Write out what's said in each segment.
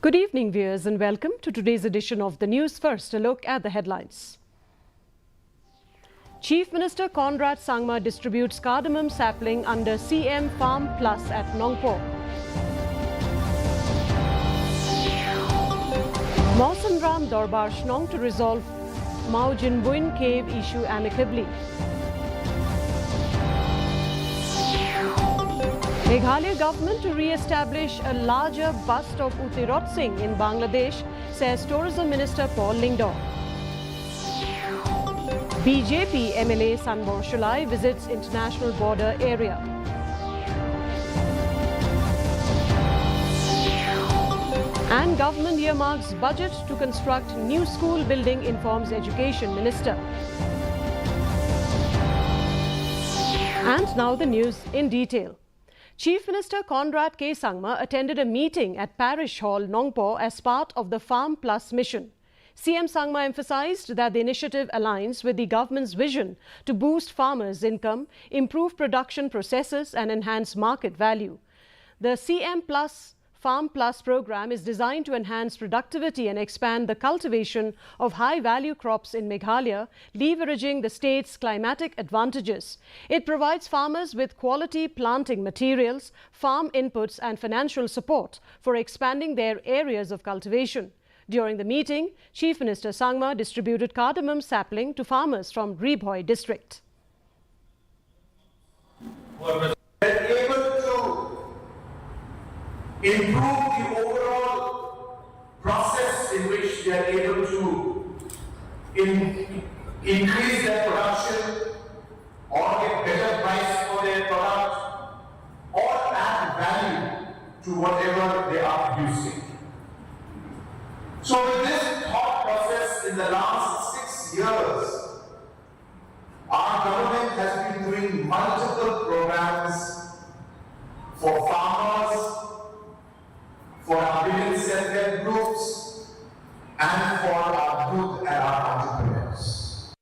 Good evening, viewers, and welcome to today's edition of the News First. A look at the headlines. Chief Minister Conrad Sangma distributes cardamom sapling under CM Farm Plus at Nongpo. Mausan Ram Darbar Shnong to resolve Mao Jinbuin cave issue amicably. Meghalaya government to re-establish a larger bust of UOT Singh in Bangladesh, says Tourism Minister Paul Indo. BJP MLA Sanbor Shulai visits international border area. And government earmarks budget to construct new school building, informs Education Minister. And now the news in detail. Chief Minister Conrad K. Sangma attended a meeting at Parish Hall, Nongpo, as part of the Farm Plus mission. CM Sangma emphasized that the initiative aligns with the government's vision to boost farmers' income, improve production processes and enhance market value. The CM Farm Plus program is designed to enhance productivity and expand the cultivation of high-value crops in Meghalaya, leveraging the state's climatic advantages. It provides farmers with quality planting materials, farm inputs and financial support for expanding their areas of cultivation. During the meeting, Chief Minister Sangma distributed cardamom sapling to farmers from Ribhoi district. Improve the overall process in which they are able to increase their production or get better price for their product or add value to whatever they are producing. So with this thought process in the last 6 years, our government has been doing multiple programs for farmers, for our building self-help groups, and for our youth and our entrepreneurs.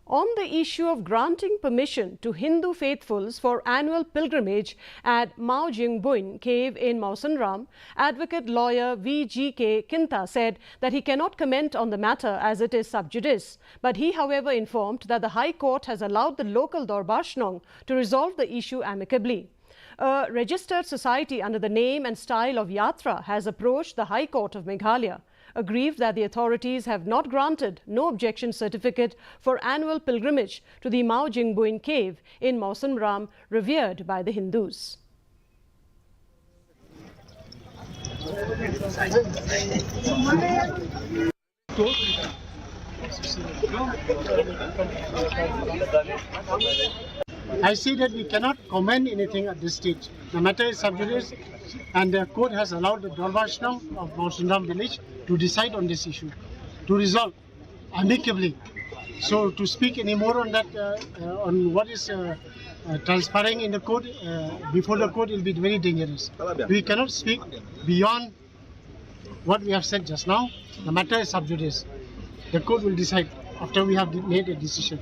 On the issue of granting permission to Hindu faithfuls for annual pilgrimage at Mao Jinbuin cave in Mausanram, advocate lawyer V.G.K. Kinta said that he cannot comment on the matter as it is sub judice. But he, however, informed that the High Court has allowed the local Darbar Shnong to resolve the issue amicably. A registered society under the name and style of Yatra has approached the High Court of Meghalaya, aggrieved that the authorities have not granted no objection certificate for annual pilgrimage to the Mao Jinbuin cave in Mausanram, revered by the Hindus. I see that we cannot comment anything at this stage. The matter is sub judice and the court has allowed the Darbar Shnong of Mausanram village to decide on this issue, to resolve amicably. So to speak any more on that, on what is transpiring in the court, before the court, will be very dangerous. We cannot speak beyond what we have said just now. The matter is sub judice. The court will decide after we have made a decision.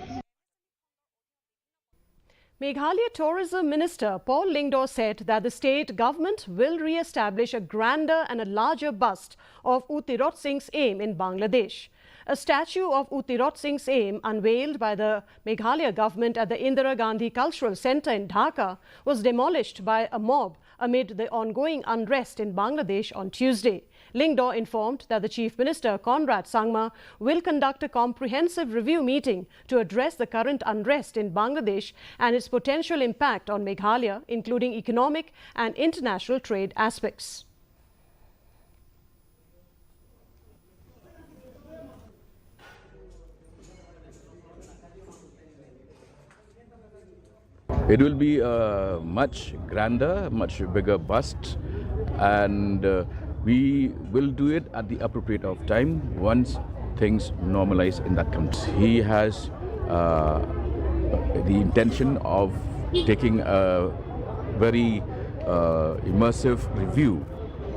Meghalaya Tourism Minister Paul Indo said that the state government will re-establish a grander and a larger bust of UOT Singh's aim in Bangladesh. A statue of UOT Singh's aim, unveiled by the Meghalaya government at the Indira Gandhi Cultural Centre in Dhaka, was demolished by a mob amid the ongoing unrest in Bangladesh on Tuesday. Lindo informed that the Chief Minister Conrad Sangma will conduct a comprehensive review meeting to address the current unrest in Bangladesh and its potential impact on Meghalaya, including economic and international trade aspects. It will be a much grander, much bigger bust, and we will do it at the appropriate of time once things normalize in that country. He has the intention of taking a very immersive review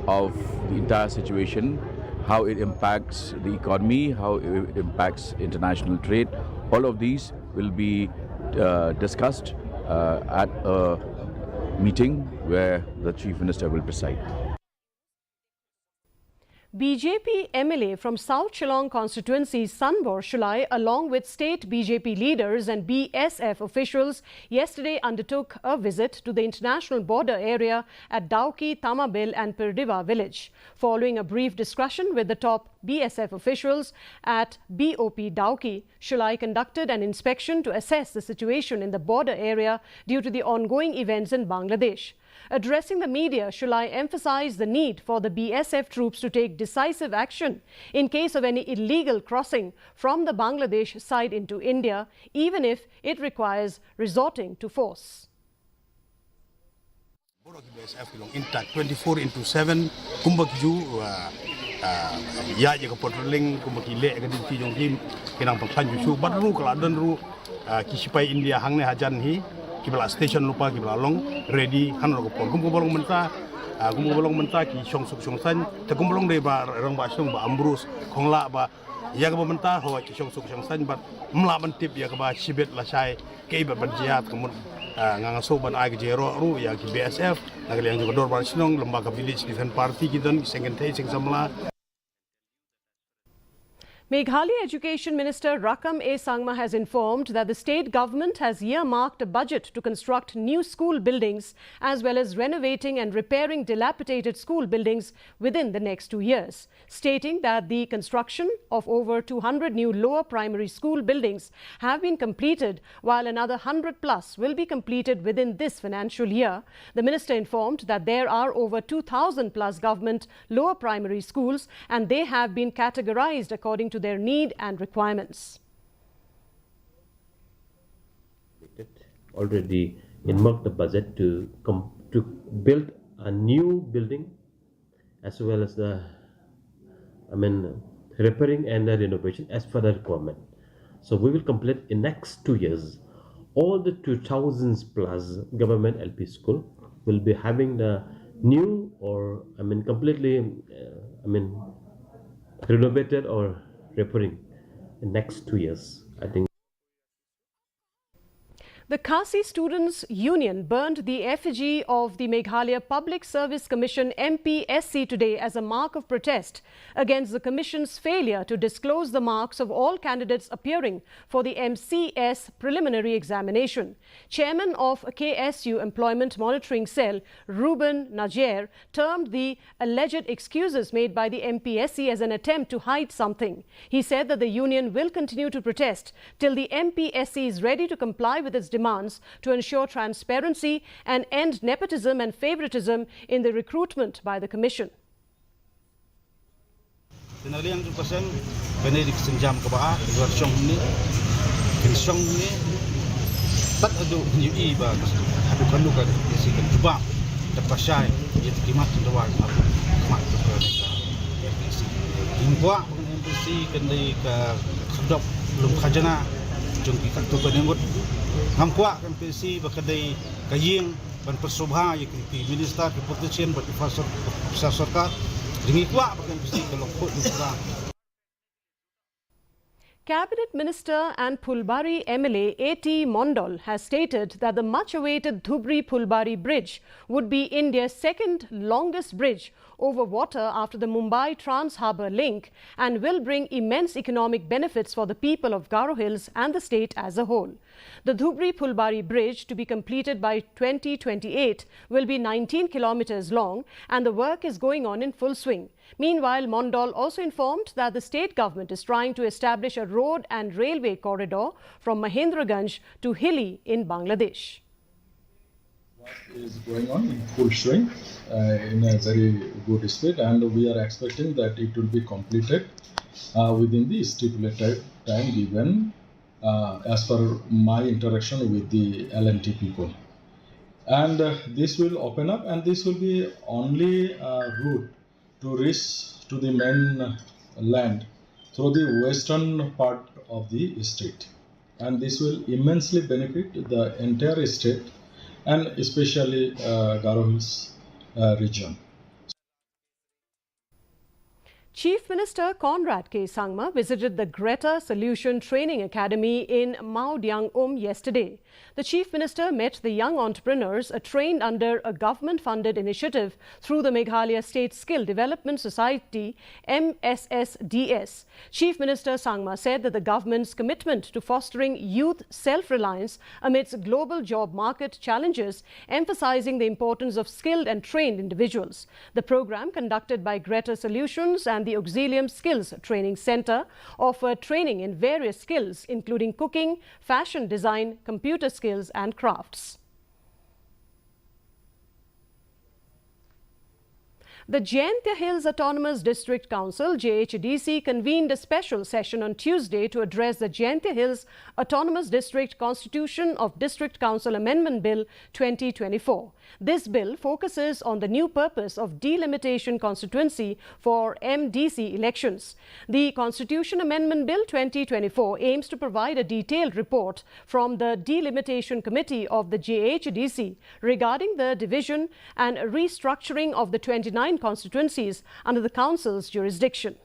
of the entire situation, how it impacts the economy, how it impacts international trade. All of these will be discussed at a meeting where the Chief Minister will preside. BJP MLA from South Shillong constituency Sanbor Shulai, along with state BJP leaders and BSF officials, yesterday undertook a visit to the international border area at Dauki, Tamabil and Pirdiva village. Following a brief discussion with the top BSF officials at BOP Dauki, Shulai conducted an inspection to assess the situation in the border area due to the ongoing events in Bangladesh. Addressing the media, Shulai emphasized the need for the BSF troops to take decisive action in case of any illegal crossing from the Bangladesh side into India, even if it requires resorting to force. BSF intact 24/7 kumbakju ya je patrolling kumbakile ga dinti jongki kinang pangpanju su badru kala danru kisipai India hangne hajan hi kibla station lupa kibla long ready han ro pon kumbolong menta ki song suk song san te kumbolong de ba rong ba song ba ambrus khongla ba ya ga menta ho ki song suk song san ba mla ban tip ya ga ba sibet la sai ke ba banjiat kemun ngang so ban ai jero ru ya ki BSF nagal yang juga dor bar sinong lembaga village defense party kidon sengen thai sing samla. Meghalaya Education Minister Rakam A. Sangma has informed that the state government has earmarked a budget to construct new school buildings as well as renovating and repairing dilapidated school buildings within the next 2 years, stating that the construction of over 200 new lower primary school buildings have been completed while another 100 plus will be completed within this financial year. The minister informed that there are over 2,000 plus government lower primary schools and they have been categorized according to their need and requirements. Already earmarked the budget to build a new building as well as the repairing and the renovation as per the requirement. So we will complete in next 2 years. All the 2,000 plus government LP school will be having the new or completely renovated or repairing in next 2 years, I think. The Khasi Students' Union burned the effigy of the Meghalaya Public Service Commission MPSC today as a mark of protest against the Commission's failure to disclose the marks of all candidates appearing for the MCS preliminary examination. Chairman of KSU Employment Monitoring Cell, Ruben Najer, termed the alleged excuses made by the MPSC as an attempt to hide something. He said that the union will continue to protest till the MPSC is ready to comply with its demands to ensure transparency and end nepotism and favoritism in the recruitment by the Commission. Tinaliang tu pasang Benedict senjam ke bawah version ni version ni tak ada UI ba ada perlu kan disikan cuba terpasai ia terkimat luar mak tu ke MPC impua MPC kendai ke sedap belum khajana jong kita tu penengut ngampua MPC bakadai kaying ban persobha ya ki minister ki politician bagi fasar sarkar ringi kuat bakan MPC kalau kod lupa. Cabinet Minister and Phulbari MLA A.T. Mondal has stated that the much-awaited Dhubri-Phulbari Bridge would be India's second longest bridge over water after the Mumbai Trans-Harbour link and will bring immense economic benefits for the people of Garo Hills and the state as a whole. The Dhubri-Phulbari Bridge, to be completed by 2028, will be 19 kilometers long and the work is going on in full swing. Meanwhile, Mondal also informed that the state government is trying to establish a road and railway corridor from Mahendraganj to Hilli in Bangladesh. Work is going on in full swing in a very good state, and we are expecting that it will be completed within the stipulated time given as per my interaction with the L&T people. And this will open up, and this will be only route to reach to the main land through the western part of the state, and this will immensely benefit the entire state and especially Garo Hills region. Chief Minister Conrad K. Sangma visited the Greta Solution Training Academy in Mawdyang yesterday. The Chief Minister met the young entrepreneurs trained under a government-funded initiative through the Meghalaya State Skill Development Society, MSSDS. Chief Minister Sangma said that the government's commitment to fostering youth self-reliance amidst global job market challenges, emphasizing the importance of skilled and trained individuals. The program, conducted by Greta Solutions and the Auxilium Skills Training Center, offered training in various skills including cooking, fashion design, computer skills and crafts. The Jaintia Hills Autonomous District Council, JHDC, convened a special session on Tuesday to address the Jaintia Hills Autonomous District Constitution of District Council Amendment Bill 2024. This bill focuses on the new purpose of delimitation constituency for MDC elections. The Constitution Amendment Bill 2024 aims to provide a detailed report from the Delimitation Committee of the JHDC regarding the division and restructuring of the 29 constituencies under the Council's jurisdiction.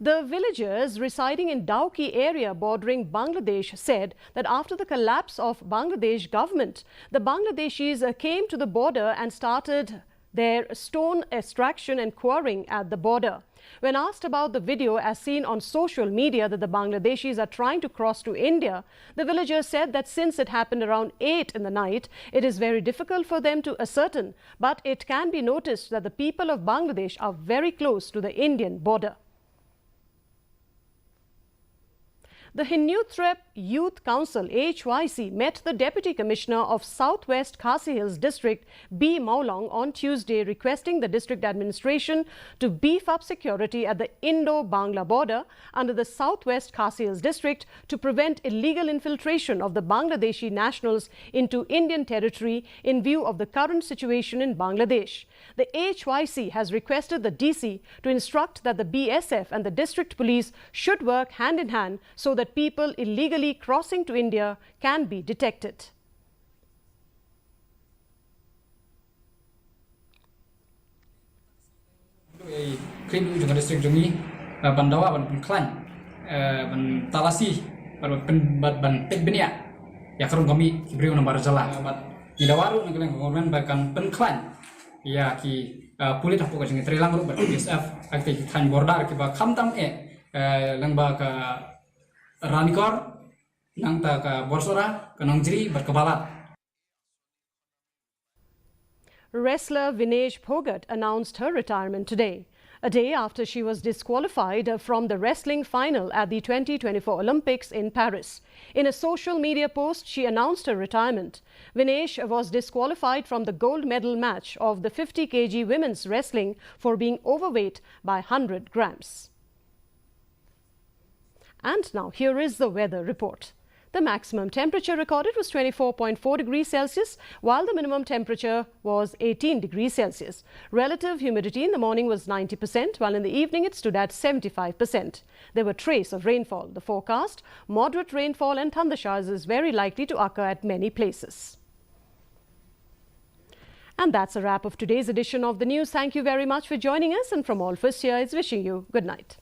The villagers residing in Dauki area bordering Bangladesh said that after the collapse of Bangladesh government, the Bangladeshis came to the border and started their stone extraction and quarrying at the border. When asked about the video as seen on social media that the Bangladeshis are trying to cross to India, the villagers said that since it happened around 8 in the night, it is very difficult for them to ascertain, but it can be noticed that the people of Bangladesh are very close to the Indian border. The Hinuthrep Youth Council HYC met the Deputy Commissioner of Southwest Khasi Hills District B. Maulong on Tuesday, requesting the district administration to beef up security at the Indo-Bangla border under the Southwest Khasi Hills District to prevent illegal infiltration of the Bangladeshi nationals into Indian territory in view of the current situation in Bangladesh. The HYC has requested the DC to instruct that the BSF and the district police should work hand in hand so that people illegally crossing to India can be detected. Krim juga district jungi bandawa ban klan ban talasi ban pekbenia ya karun kami kibri una barjala bat idawaru ngeleng ngorban bakan penklan ya ki pulit aku kajeng trilang ru BSF aktif kan border ki ba khamtam lengba ka Ranikor, nang ta ka Borsora, ka Nangjri, berkebalat. Wrestler Vinesh Phogat announced her retirement today, a day after she was disqualified from the wrestling final at the 2024 Olympics in Paris. In a social media post, she announced her retirement. Vinesh was disqualified from the gold medal match of the 50 kg women's wrestling for being overweight by 100 grams. And now here is the weather report. The maximum temperature recorded was 24.4 degrees Celsius, while the minimum temperature was 18 degrees Celsius. Relative humidity in the morning was 90%, while in the evening it stood at 75%. There were traces of rainfall. The forecast: moderate rainfall and thunder showers is very likely to occur at many places. And that's a wrap of today's edition of the news. Thank you very much for joining us, and from all of us here is wishing you good night.